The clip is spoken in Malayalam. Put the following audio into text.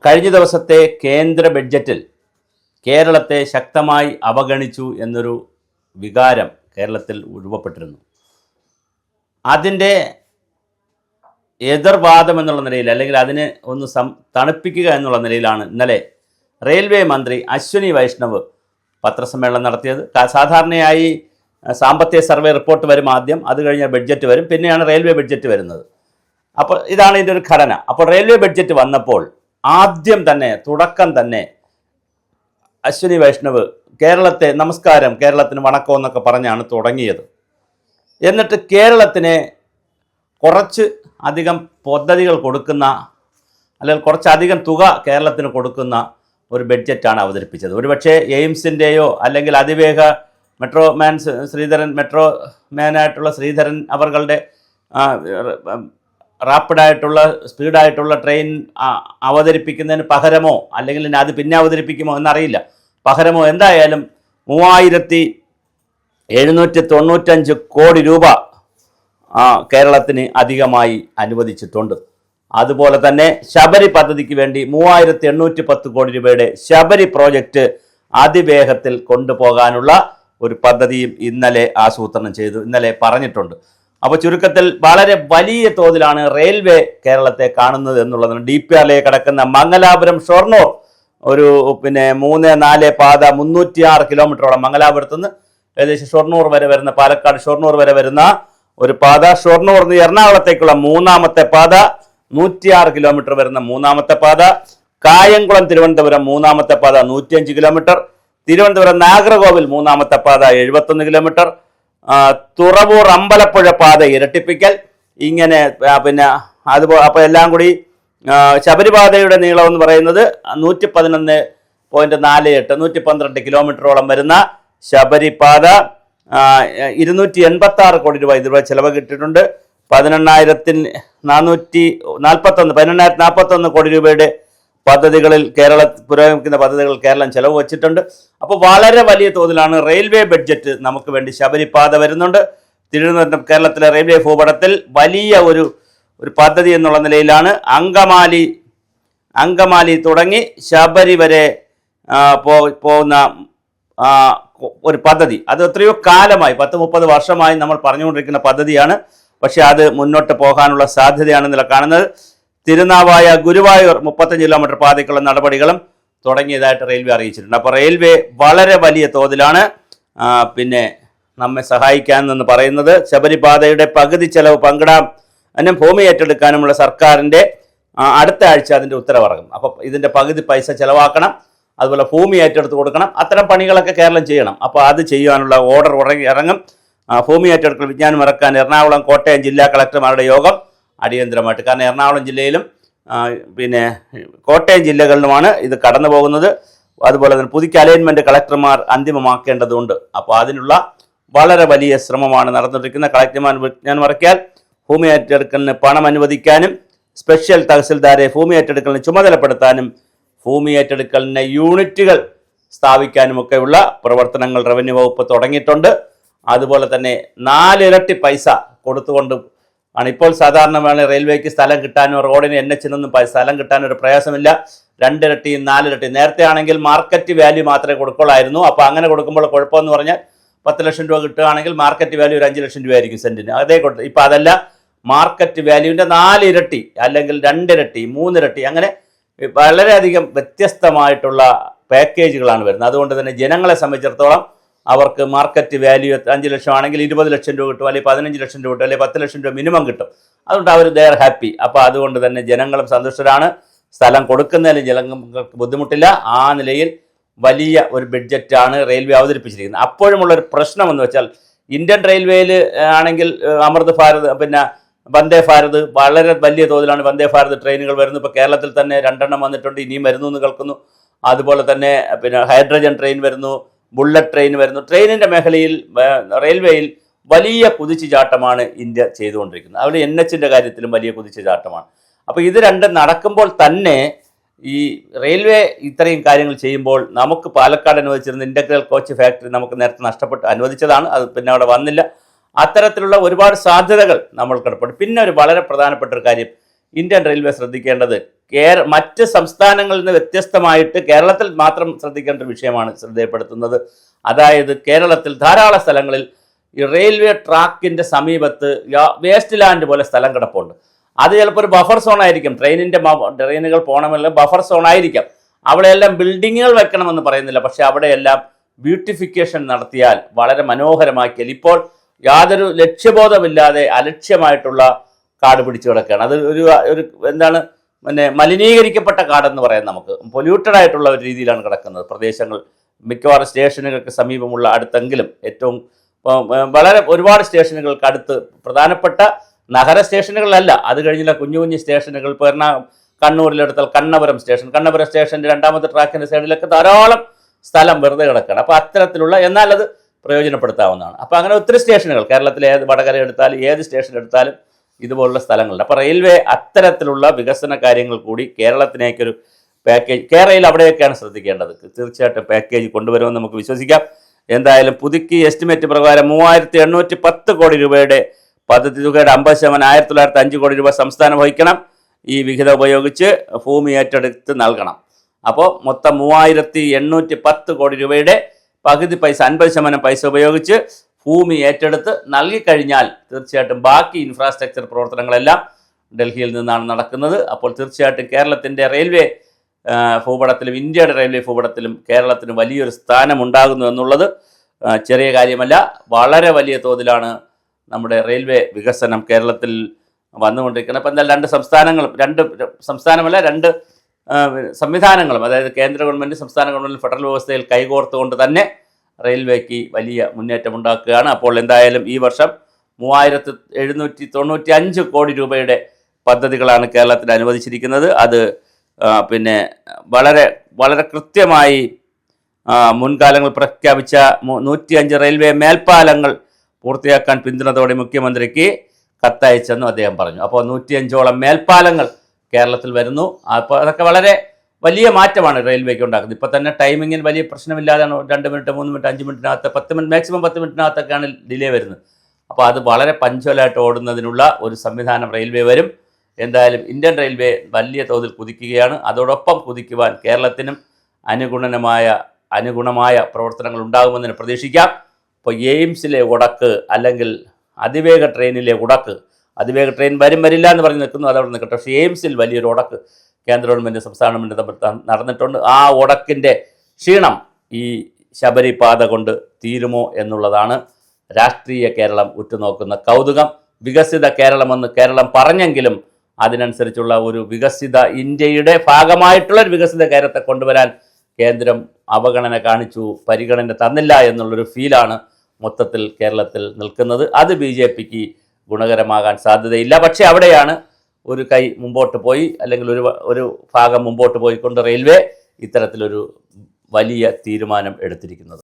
കഴിഞ്ഞ ദിവസത്തെ കേന്ദ്ര ബഡ്ജറ്റിൽ കേരളത്തെ ശക്തമായി അവഗണിച്ചു എന്നൊരു വികാരം കേരളത്തിൽ രൂപപ്പെട്ടിരുന്നു. അതിൻ്റെ എതിർവാദം എന്നുള്ള നിലയിൽ, അല്ലെങ്കിൽ അതിനെ ഒന്ന് തണുപ്പിക്കുക എന്നുള്ള നിലയിലാണ് ഇന്നലെ റെയിൽവേ മന്ത്രി അശ്വിനി വൈഷ്ണവ് പത്രസമ്മേളനം നടത്തിയത്. സാധാരണയായി സാമ്പത്തിക സർവേ റിപ്പോർട്ട് വരും ആദ്യം, അത് കഴിഞ്ഞാൽ ബഡ്ജറ്റ് വരും, പിന്നെയാണ് റെയിൽവേ ബഡ്ജറ്റ് വരുന്നത്. അപ്പോൾ ഇതാണ് ഇതിൻ്റെ ഒരു ഘടന. അപ്പോൾ റെയിൽവേ ബഡ്ജറ്റ് വന്നപ്പോൾ ആദ്യം തന്നെ, തുടക്കം തന്നെ അശ്വിനി വൈഷ്ണവ് കേരളത്തെ നമസ്കാരം, കേരളത്തിന് വണക്കം എന്നൊക്കെ പറഞ്ഞാണ് തുടങ്ങിയത്. എന്നിട്ട് കേരളത്തിന് കുറച്ച് അധികം പദ്ധതികൾ കൊടുക്കുന്ന, അല്ലെങ്കിൽ കുറച്ചധികം തുക കേരളത്തിന് കൊടുക്കുന്ന ഒരു ബഡ്ജറ്റാണ് അവതരിപ്പിച്ചത്. ഒരുപക്ഷെ എയിംസിൻ്റെയോ അല്ലെങ്കിൽ അതിവേഗ മെട്രോ മാനായിട്ടുള്ള ശ്രീധരൻ അവരുടെ റാപ്പിഡായിട്ടുള്ള സ്പീഡായിട്ടുള്ള ട്രെയിൻ അവതരിപ്പിക്കുന്നതിന് പകരമോ, അല്ലെങ്കിൽ അത് പിന്നെ അവതരിപ്പിക്കുമോ എന്നറിയില്ല, പകരമോ എന്തായാലും 3795 കോടി രൂപ കേരളത്തിന് അധികമായി അനുവദിച്ചിട്ടുണ്ട്. അതുപോലെ തന്നെ ശബരി പദ്ധതിക്ക് വേണ്ടി 3810 കോടി രൂപയുടെ ശബരി പ്രോജക്റ്റ് അതിവേഗത്തിൽ കൊണ്ടുപോകാനുള്ള ഒരു പദ്ധതിയും ഇന്നലെ ആസൂത്രണം ചെയ്തു, ഇന്നലെ പറഞ്ഞിട്ടുണ്ട്. അപ്പോൾ ചുരുക്കത്തിൽ വളരെ വലിയ തോതിലാണ് റെയിൽവേ കേരളത്തെ കാണുന്നത് എന്നുള്ളതാണ്. DPRലേക്ക് കടക്കുന്ന മംഗലാപുരം ഷൊർണൂർ ഒരു 3-4 പാത 306 കിലോമീറ്ററോളം, മംഗലാപുരത്ത് നിന്ന് ഏകദേശം ഷൊർണൂർ വരെ വരുന്ന, പാലക്കാട് ഷൊർണൂർ വരെ വരുന്ന ഒരു പാത, ഷൊർണൂർ നിന്ന് എറണാകുളത്തേക്കുള്ള മൂന്നാമത്തെ പാത 106 കിലോമീറ്റർ വരുന്ന മൂന്നാമത്തെ പാത, കായംകുളം തിരുവനന്തപുരം മൂന്നാമത്തെ പാത 105 കിലോമീറ്റർ, തിരുവനന്തപുരം നാഗർകോവിൽ മൂന്നാമത്തെ പാത 71 കിലോമീറ്റർ, തുറവൂർ അമ്പലപ്പുഴ പാത ഇരട്ടിപ്പിക്കൽ, ഇങ്ങനെ അതുപോലെ അപ്പോൾ എല്ലാം കൂടി ശബരിപാതയുടെ നീളം എന്ന് പറയുന്നത് 111.48 112 കിലോമീറ്ററോളം വരുന്ന ശബരിപാത 286 കോടി രൂപ ഇതുവരെ ചിലവ് കിട്ടിയിട്ടുണ്ട്. 1841 കോടി രൂപയുടെ പദ്ധതികളിൽ പുരോഗമിക്കുന്ന പദ്ധതികൾ കേരളം ചെലവ് വച്ചിട്ടുണ്ട്. അപ്പോൾ വളരെ വലിയ തോതിലാണ് റെയിൽവേ ബഡ്ജറ്റ് നമുക്ക് വേണ്ടി. ശബരിപാത വരുന്നുണ്ട്. തിരുവനന്തപുരം കേരളത്തിലെ റെയിൽവേ ഭൂപടത്തിൽ വലിയ ഒരു പദ്ധതി എന്നുള്ള നിലയിലാണ് അങ്കമാലി തുടങ്ങി ശബരി വരെ പോകുന്ന ഒരു പദ്ധതി. അത് എത്രയോ കാലമായി, 10-30 വർഷമായി നമ്മൾ പറഞ്ഞുകൊണ്ടിരിക്കുന്ന പദ്ധതിയാണ്. പക്ഷേ അത് മുന്നോട്ട് പോകാനുള്ള സാധ്യതയാണ് ഇന്നലെ കാണുന്നത്. തിരുനാവായ ഗുരുവായൂർ 35 കിലോമീറ്റർ പാതയ്ക്കുള്ള നടപടികളും തുടങ്ങിയതായിട്ട് റെയിൽവേ അറിയിച്ചിട്ടുണ്ട്. അപ്പോൾ റെയിൽവേ വളരെ വലിയ തോതിലാണ് നമ്മെ സഹായിക്കാനെന്ന് പറയുന്നത്. ശബരിപാതയുടെ പകുതി ചെലവ് പങ്കിടാനും ഭൂമി ഏറ്റെടുക്കാനുമുള്ള സർക്കാരിൻ്റെ അടുത്ത ആഴ്ച അതിൻ്റെ ഉത്തരവിറങ്ങും. അപ്പോൾ ഇതിൻ്റെ പകുതി പൈസ ചെലവാക്കണം, അതുപോലെ ഭൂമി ഏറ്റെടുത്ത് കൊടുക്കണം. അത്തരം പണികളൊക്കെ കേരളം ചെയ്യണം. അപ്പോൾ അത് ചെയ്യാനുള്ള ഓർഡർ ഇറങ്ങും. ഭൂമി ഏറ്റെടുക്കൽ വിജ്ഞാനം ഇറക്കാൻ എറണാകുളം, കോട്ടയം ജില്ലാ കളക്ടർമാരുടെ യോഗം അടിയന്തരമായിട്ട്, കാരണം എറണാകുളം ജില്ലയിലും കോട്ടയം ജില്ലകളിലുമാണ് ഇത് കടന്നു പോകുന്നത്. അതുപോലെ തന്നെ പുതുക്കി അലൈൻമെൻറ്റ് കളക്ടർമാർ അന്തിമമാക്കേണ്ടതുണ്ട്. അപ്പോൾ അതിനുള്ള വളരെ വലിയ ശ്രമമാണ് നടന്നിരിക്കുന്നത്. കളക്ടർമാർ വിജ്ഞാനം ഇറക്കിയാൽ ഭൂമി ഏറ്റെടുക്കലിന് പണം അനുവദിക്കാനും, സ്പെഷ്യൽ തഹസിൽദാരെ ഭൂമി ഏറ്റെടുക്കലിന് ചുമതലപ്പെടുത്താനും, ഭൂമി ഏറ്റെടുക്കലിന് യൂണിറ്റുകൾ സ്ഥാപിക്കാനുമൊക്കെയുള്ള പ്രവർത്തനങ്ങൾ റവന്യൂ വകുപ്പ് തുടങ്ങിയിട്ടുണ്ട്. അതുപോലെ തന്നെ 4 ഇരട്ടി പൈസ കൊടുത്തുകൊണ്ട് ആണ് ഇപ്പോൾ സാധാരണ റെയിൽവേക്ക് സ്ഥലം കിട്ടാനോ റോഡിന് NH സ്ഥലം കിട്ടാനോ ഒരു പ്രയാസമില്ല. 2 ഇരട്ടിയും 4 ഇരട്ടിയും. നേരത്തെ ആണെങ്കിൽ മാർക്കറ്റ് വാല്യൂ മാത്രമേ കൊടുക്കുള്ളായിരുന്നു. അപ്പോൾ അങ്ങനെ കൊടുക്കുമ്പോൾ കുഴപ്പമെന്ന് പറഞ്ഞാൽ 10 ലക്ഷം രൂപ കിട്ടുകയാണെങ്കിൽ മാർക്കറ്റ് വാല്യൂ ഒരു 5 ലക്ഷം രൂപയായിരിക്കും സെൻറ്റിന്. അതേ കൊടുത്തു. ഇപ്പോൾ അതല്ല, മാർക്കറ്റ് വാല്യൂവിൻ്റെ 4 ഇരട്ടി അല്ലെങ്കിൽ 2 ഇരട്ടി 3 ഇരട്ടി, അങ്ങനെ വളരെയധികം വ്യത്യസ്തമായിട്ടുള്ള പാക്കേജുകളാണ് വരുന്നത്. അതുകൊണ്ട് തന്നെ ജനങ്ങളെ സംബന്ധിച്ചിടത്തോളം അവർക്ക് മാർക്കറ്റ് വാല്യൂ 5 ലക്ഷം ആണെങ്കിൽ 20 ലക്ഷം രൂപ കിട്ടും, അല്ലെങ്കിൽ 15 ലക്ഷം രൂപ കിട്ടും, അല്ലെങ്കിൽ 10 ലക്ഷം രൂപ മിനിമം കിട്ടും. അതുകൊണ്ട് അവർ ദെയർ ഹാപ്പി. അപ്പോൾ അതുകൊണ്ട് തന്നെ ജനങ്ങളും സന്തുഷ്ടരാണ്. സ്ഥലം കൊടുക്കുന്നതിലും ജനങ്ങൾക്ക് ബുദ്ധിമുട്ടില്ല. ആ നിലയിൽ വലിയ ഒരു ബഡ്ജറ്റാണ് റെയിൽവേ അവതരിപ്പിച്ചിരിക്കുന്നത്. അപ്പോഴുമുള്ളൊരു പ്രശ്നമെന്ന് വെച്ചാൽ, ഇന്ത്യൻ റെയിൽവേയിൽ ആണെങ്കിൽ അമൃത് ഭാരത്, വന്ദേ ഭാരത്, വളരെ വലിയ തോതിലാണ് വന്ദേ ഭാരത് ട്രെയിനുകൾ വരുന്നത്. ഇപ്പോൾ കേരളത്തിൽ തന്നെ 2 എണ്ണം വന്നിട്ടുണ്ട്, ഇനിയും വരുന്നു എന്ന് കേൾക്കുന്നു. അതുപോലെ തന്നെ ഹൈഡ്രജൻ ട്രെയിൻ വരുന്നു, ബുള്ളറ്റ് ട്രെയിൻ വരുന്നു. ട്രെയിനിൻ്റെ മേഖലയിൽ റെയിൽവേയിൽ വലിയ കുതിച്ചുചാട്ടമാണ് ഇന്ത്യ ചെയ്തുകൊണ്ടിരിക്കുന്നത്. അവിടെ NHൻ്റെ കാര്യത്തിലും വലിയ കുതിച്ചുചാട്ടമാണ്. അപ്പോൾ ഇത് രണ്ടും നടക്കുമ്പോൾ തന്നെ ഈ റെയിൽവേ ഇത്രയും കാര്യങ്ങൾ ചെയ്യുമ്പോൾ നമുക്ക് പാലക്കാട് അനുവദിച്ചിരുന്ന ഇൻ്റഗ്രൽ കോച്ച് ഫാക്ടറി നമുക്ക് നേരത്തെ അനുവദിച്ചതാണ്. അത് പിന്നെ അവിടെ വന്നില്ല. അത്തരത്തിലുള്ള ഒരുപാട് സാധ്യതകൾ നമ്മൾ കിടപ്പുണ്ട്. പിന്നെ ഒരു വളരെ പ്രധാനപ്പെട്ട ഒരു കാര്യം, ഇന്ത്യൻ റെയിൽവേ ശ്രദ്ധിക്കേണ്ടത് മറ്റ് സംസ്ഥാനങ്ങളിൽ നിന്ന് വ്യത്യസ്തമായിട്ട് കേരളത്തിൽ മാത്രം ശ്രദ്ധിക്കേണ്ട ഒരു വിഷയമാണ് ശ്രദ്ധയപ്പെടുത്തുന്നത്. അതായത് കേരളത്തിൽ ധാരാളം സ്ഥലങ്ങളിൽ ഈ റെയിൽവേ ട്രാക്കിൻ്റെ സമീപത്ത് വേസ്റ്റ് ലാൻഡ് പോലെ സ്ഥലം കിടപ്പുണ്ട്. അത് ചിലപ്പോൾ ഒരു ബഫർ സോൺ ആയിരിക്കും, ട്രെയിനുകൾ പോകണമെങ്കിൽ ബഫർ സോൺ ആയിരിക്കാം. അവിടെയെല്ലാം ബിൽഡിങ്ങുകൾ വെക്കണമെന്ന് പറയുന്നില്ല, പക്ഷെ അവിടെയെല്ലാം ബ്യൂട്ടിഫിക്കേഷൻ നടത്തിയാൽ വളരെ മനോഹരമാക്കിയാൽ ഇപ്പോൾ യാതൊരു ലക്ഷ്യബോധമില്ലാതെ അലക്ഷ്യമായിട്ടുള്ള കാട് പിടിച്ചു കിടക്കുകയാണ്. അത് ഒരു എന്താണ് മലിനീകരിക്കപ്പെട്ട കാടെന്ന് പറയാം. നമുക്ക് പൊല്യൂട്ടഡ് ആയിട്ടുള്ള ഒരു രീതിയിലാണ് കിടക്കുന്നത് പ്രദേശങ്ങൾ. മിക്കവാറും സ്റ്റേഷനുകൾക്ക് സമീപമുള്ള അടുത്തെങ്കിലും ഏറ്റവും വളരെ ഒരുപാട് സ്റ്റേഷനുകൾക്ക് അടുത്ത് പ്രധാനപ്പെട്ട നഗര സ്റ്റേഷനുകളല്ല, അത് കഴിഞ്ഞുള്ള കുഞ്ഞു കുഞ്ഞു സ്റ്റേഷനുകൾ. ഇപ്പോൾ കണ്ണൂരിലെടുത്താൽ കണ്ണപുരം സ്റ്റേഷൻ്റെ രണ്ടാമത്തെ ട്രാക്കിൻ്റെ സൈഡിലൊക്കെ ധാരാളം സ്ഥലം വെറുതെ കിടക്കുകയാണ്. അപ്പോൾ അത്തരത്തിലുള്ള എന്നാൽ അത് പ്രയോജനപ്പെടുത്താവുന്നതാണ്. അപ്പോൾ അങ്ങനെ ഒത്തിരി സ്റ്റേഷനുകൾ കേരളത്തിലെ വടകര എടുത്താലും ഏത് സ്റ്റേഷൻ എടുത്താലും ഇതുപോലുള്ള സ്ഥലങ്ങളുണ്ട്. അപ്പോൾ റെയിൽവേ അത്തരത്തിലുള്ള വികസന കാര്യങ്ങൾ കൂടി കേരളത്തിനേക്കൊരു പാക്കേജ്, കേരളയിൽ അവിടെയൊക്കെയാണ് ശ്രദ്ധിക്കേണ്ടത്. തീർച്ചയായിട്ടും പാക്കേജ് കൊണ്ടുവരുമെന്ന് നമുക്ക് വിശ്വസിക്കാം. എന്തായാലും പുതുക്കിയ എസ്റ്റിമേറ്റ് പ്രകാരം 3810 കോടി രൂപയുടെ പദ്ധതി തുകയുടെ 50% 1905 കോടി രൂപ സംസ്ഥാനം വഹിക്കണം. ഈ വിഹിതം ഉപയോഗിച്ച് ഭൂമി ഏറ്റെടുത്ത് നൽകണം. അപ്പോൾ മൊത്തം 3810 കോടി രൂപയുടെ പകുതി പൈസ 50% പൈസ ഉപയോഗിച്ച് ഭൂമി ഏറ്റെടുത്ത് നൽകിക്കഴിഞ്ഞാൽ തീർച്ചയായിട്ടും ബാക്കി ഇൻഫ്രാസ്ട്രക്ചർ പ്രവർത്തനങ്ങളെല്ലാം ഡൽഹിയിൽ നിന്നാണ് നടക്കുന്നത്. അപ്പോൾ തീർച്ചയായിട്ടും കേരളത്തിൻ്റെ റെയിൽവേ ഭൂപടത്തിലും ഇന്ത്യയുടെ റെയിൽവേ ഭൂപടത്തിലും കേരളത്തിന് വലിയൊരു സ്ഥാനമുണ്ടാകുന്നു എന്നുള്ളത് ചെറിയ കാര്യമല്ല. വളരെ വലിയ തോതിലാണ് നമ്മുടെ റെയിൽവേ വികസനം കേരളത്തിൽ വന്നുകൊണ്ടിരിക്കുന്നത്. അപ്പോൾ എന്തായാലും രണ്ട് സംവിധാനങ്ങളും, അതായത് കേന്ദ്ര ഗവൺമെൻറ് സംസ്ഥാന ഗവൺമെൻറ് ഫെഡറൽ വ്യവസ്ഥയിൽ കൈകോർത്തുകൊണ്ട് തന്നെ റെയിൽവേക്ക് വലിയ മുന്നേറ്റം ഉണ്ടാക്കുകയാണ്. അപ്പോൾ എന്തായാലും ഈ വർഷം 3795 കോടി രൂപയുടെ പദ്ധതികളാണ് കേരളത്തിന് അനുവദിച്ചിരിക്കുന്നത്. അത് വളരെ വളരെ കൃത്യമായി മുൻകാലങ്ങൾ പ്രഖ്യാപിച്ച 105 റെയിൽവേ മേൽപ്പാലങ്ങൾ പൂർത്തിയാക്കാൻ പിന്തുണത്തോടെ മുഖ്യമന്ത്രിക്ക് കത്തയച്ചെന്നും അദ്ദേഹം പറഞ്ഞു. അപ്പോൾ 105ഓളം മേൽപ്പാലങ്ങൾ കേരളത്തിൽ വരുന്നു. അപ്പോൾ അതൊക്കെ വളരെ വലിയ മാറ്റമാണ് റെയിൽവേക്ക് ഉണ്ടാക്കുന്നത്. ഇപ്പോൾ തന്നെ ടൈമിങ്ങിന് വലിയ പ്രശ്നമില്ലാതാണ്. 2 മിനിറ്റ് 3 മിനിറ്റ് 5 മിനിറ്റിനകത്ത് 10 മിനിറ്റ് മാക്സിമം 10 മിനിറ്റിനകത്തൊക്കെയാണ് ഡിലേ വരുന്നത്. അപ്പോൾ അത് വളരെ പഞ്ച്വലായിട്ട് ഓടുന്നതിനുള്ള ഒരു സംവിധാനം റെയിൽവേ വരും. എന്തായാലും ഇന്ത്യൻ റെയിൽവേ വലിയ തോതിൽ കുതിക്കുകയാണ്. അതോടൊപ്പം കുതിക്കുവാൻ കേരളത്തിനും അനുഗുണമായ പ്രവർത്തനങ്ങൾ ഉണ്ടാകുമെന്ന് പ്രതീക്ഷിക്കാം. ഇപ്പോൾ എയിംസിലെ ഉടക്ക് അല്ലെങ്കിൽ അതിവേഗ ട്രെയിനിലെ ഉടക്ക്, അതിവേഗ ട്രെയിൻ വരില്ല എന്ന് പറഞ്ഞ് നിൽക്കുന്നു, അതവിടെ നിൽക്കട്ടെ. പക്ഷേ എയിംസിൽ വലിയൊരു ഉടക്ക് കേന്ദ്ര ഗവൺമെൻറ് സംസ്ഥാന ഗവൺമെൻറ് തമ്മിൽ നടന്നിട്ടുണ്ട്. ആ ഉടക്കിൻ്റെ ക്ഷീണം ഈ ശബരിപാത കൊണ്ട് തീരുമോ എന്നുള്ളതാണ് രാഷ്ട്രീയ കേരളം ഉറ്റുനോക്കുന്ന കൗതുകം. വികസിത കേരളമെന്ന് കേരളം പറഞ്ഞെങ്കിലും അതിനനുസരിച്ചുള്ള ഒരു വികസിത ഇന്ത്യയുടെ ഭാഗമായിട്ടുള്ള ഒരു വികസിത കേരളത്തെ കൊണ്ടുവരാൻ കേന്ദ്രം അവഗണന കാണിച്ചു, പരിഗണന തന്നില്ല എന്നുള്ളൊരു ഫീലാണ് മൊത്തത്തിൽ കേരളത്തിൽ നിൽക്കുന്നത്. അത് BJPക്ക് ഗുണകരമാകാൻ സാധ്യതയില്ല. പക്ഷേ അവിടെയാണ് ഒരു കൈ മുമ്പോട്ട് പോയി, അല്ലെങ്കിൽ ഒരു ഭാഗം മുമ്പോട്ട് പോയിക്കൊണ്ട് റെയിൽവേ ഇത്തരത്തിലൊരു വലിയ തീരുമാനം എടുത്തിരിക്കുന്നത്.